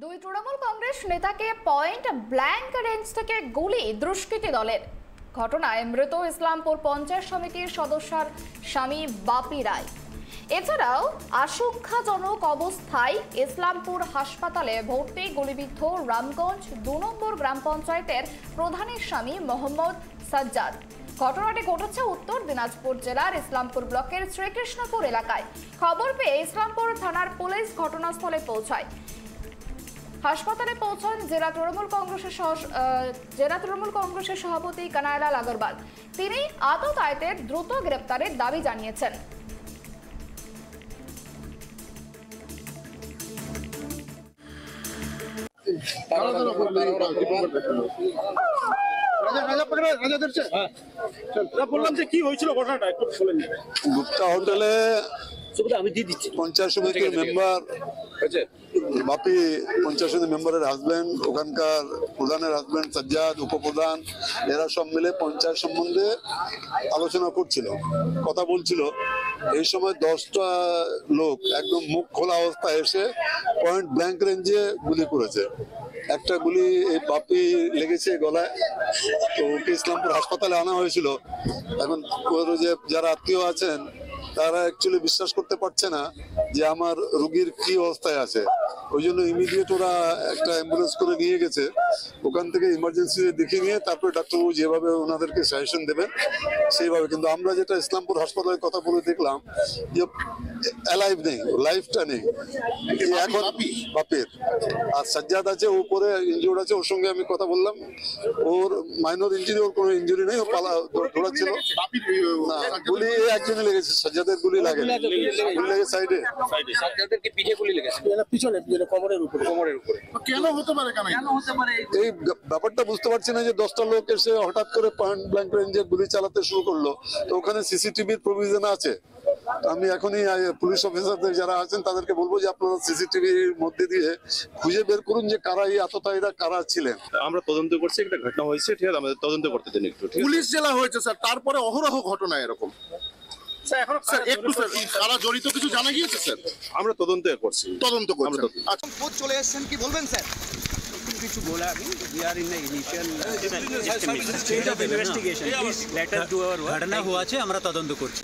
দুই তৃণমূল কংগ্রেস নেতাকে point blank range থেকে গুলি দুষ্কৃতী দলের। ঘটনায় মৃত ইসলামপুর পঞ্চায়েত সমিতির সদস্যর স্বামী বাপি রায়। এছাড়াও আশঙ্কাজনক অবস্থায় ইসলামপুর হাসপাতালে ভর্তি গুলিবিদ্ধ রামগঞ্জ ২ নম্বর গ্রাম পঞ্চায়েতের প্রধানের স্বামী মোহাম্মদ সাজ্জাদ। ঘটনাটি ঘটেছে উত্তর দিনাজপুর জেলার ইসলামপুর ব্লকের শ্রীকৃষ্ণপুর এলাকায়। খবর পেয়ে ইসলামপুর থানার পুলিশ ঘটনাস্থলে পৌঁছায়। হাসপাতালে পৌঁছান জেলা তৃণমূল কংগ্রেসের সভাপতি কানাইলাল আগরওয়াল। তিনি আততায়ীদের দ্রুত গ্রেপ্তারের দাবি জানিয়েছেন। বললাম যে কি হয়েছিল ঘটনাটা একটু বলে নিন। গুপ্তা হোটেলে আমি দিয়ে দিচ্ছি। পঞ্চায়েত সমিতির মেম্বার বাপি, পঞ্চায়েত সমিতির মেম্বারের হাজবেন্ড, ওখানকার প্রধানের হাজবেন্ড সাজ্জাদ, উপপ্রধান, এরা সব মিলে পঞ্চায়েত সম্বন্ধে আলোচনা করছিল, কথা বলছিল। এই সময় 10টা লোক একদম মুখ খোলা অবস্থায় এসে পয়েন্ট ব্ল্যাঙ্ক রেঞ্জে গুলি করেছে। একটা গুলি এই বাপি লেগেছে গলায়, তো ওকে ইসলামপুর হাসপাতালে আনা হয়েছিল। এখন ওর যে যারা আত্মীয় আছেন তারা অ্যাকচুয়ালি বিশ্বাস করতে পারছে না যে আমার রোগীর কি অবস্থায় আছে। ওই জন্য ইমিডিয়েট ওরা একটা অ্যাম্বুলেন্স করে নিয়ে গেছে। ওখান থেকে ইমার্জেন্সি দেখিয়ে নিয়ে তারপরে ডাক্তারবাবু যেভাবে ওনাদেরকে সাজেশন দেবেন সেইভাবে। কিন্তু আমরা যেটা ইসলামপুর হাসপাতালের কথা বলে দেখলাম যে অ্যালাইভ নেই, লাইফটা নেই এখন বাপের। আর সাজ্জাদ আছে, উপরে ইনজিওর্ড আছে, ওর সঙ্গে আমি কথা বললাম। ওর মাইনর ইঞ্জুরি, ওর কোনো ইঞ্জুরি নেই, ও পালা দৌড়াচ্ছিল। না, গুলি একজনই লেগেছে, সাজ্জাদের গুলি লাগে, গুলি লেগে সাইডে। সাজ্জাদের কি পিঠে গুলি লেগেছে? পিছনে কোমরের উপরে। কেন হতে পারে? এই ব্যাপারটা বুঝতে পারছি না যে 10টা লোক এসে হঠাৎ করে পয়েন্ট ব্ল্যাঙ্ক রেঞ্জে গুলি চালাতে শুরু করলো। তো ওখানে সিসিটিভির প্রভিশন আছে। আমি এখনই পুলিশ অফিসারদের যারা আছেন তাদেরকে বলবো যে আপনারা সিসিটিভির মধ্যে দিয়ে খুঁজে বের করুন যে কারা এই আততায়ীরা কারা ছিলেন। আমরা তদন্ত করছি, একটা ঘটনা হয়েছে, ঠিক আছে, আমাদের তদন্ত করতে দিন একটু। পুলিশ জেলা হয়েছে স্যার, তারপরে অহরহ ঘটনা এরকম। স্যার একটু স্যার কারা জড়িত কিছু জানা গিয়েছে স্যার? আমরা তদন্ত করছি। আচ্ছা, খোঁজ চলে এসেছেন, কি বলবেন স্যার? কিছু বলা আমি we are in the initial stage of investigation. Please let us do our work. ঘটনা হওয়াছে, আমরা তদন্ত করছি।